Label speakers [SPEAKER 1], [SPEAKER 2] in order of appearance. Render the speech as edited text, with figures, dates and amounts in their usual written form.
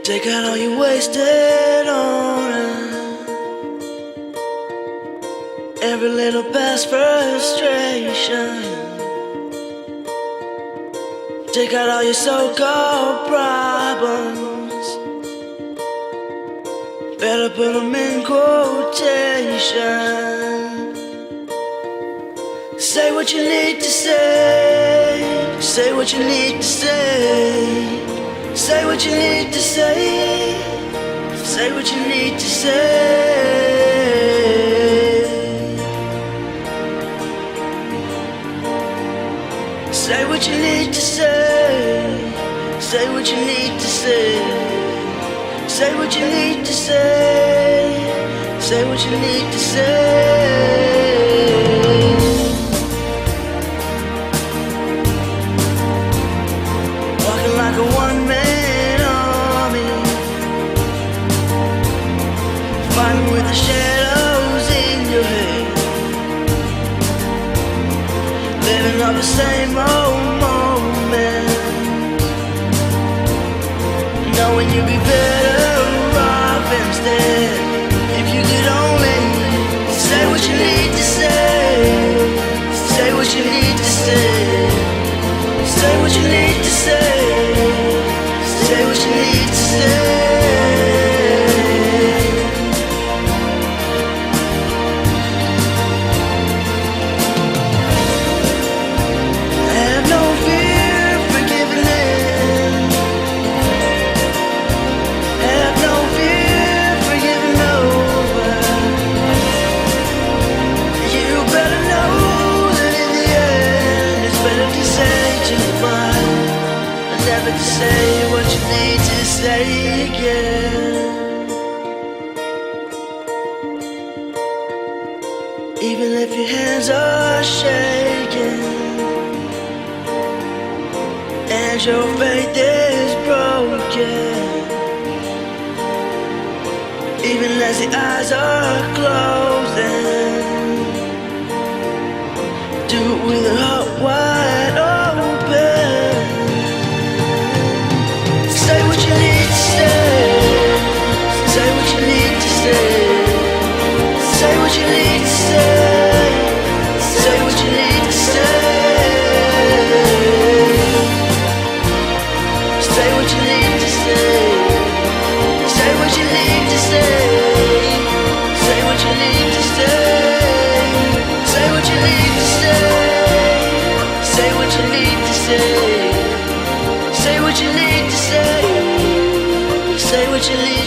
[SPEAKER 1] Take out all you wasted on her. Every little past frustration. Take out all your so-called problems. Better put them in quotation. Say what you need to say. Say what you need to say. Say what you need to say. Say what you need to say. Say what you need to say. Say what you need to say. Say what you need to say. Say what you need to say. Walking like a one-man army, fighting with the shadows in your head, living off the same old moment, knowing you'd be better off instead if you could only say what you need to say. Say what you need to say. Say what you need to say. Say what you need to say. Have no fear for giving in. Have no fear for giving over. You better know that in the end it's better to say just one, and never to say what you need to say again. Even if your hands are shaking and your faith is broken, even as the eyes are closing, do it with a heart wide open. Say what you need to say. Say what you need to say. Say what you need to say. Say what you need to say. Say what you need to say. Say what you need to say. Say what you need to say. Say what you need to say. Say what you need to say. Say what you need to say. Say what you need.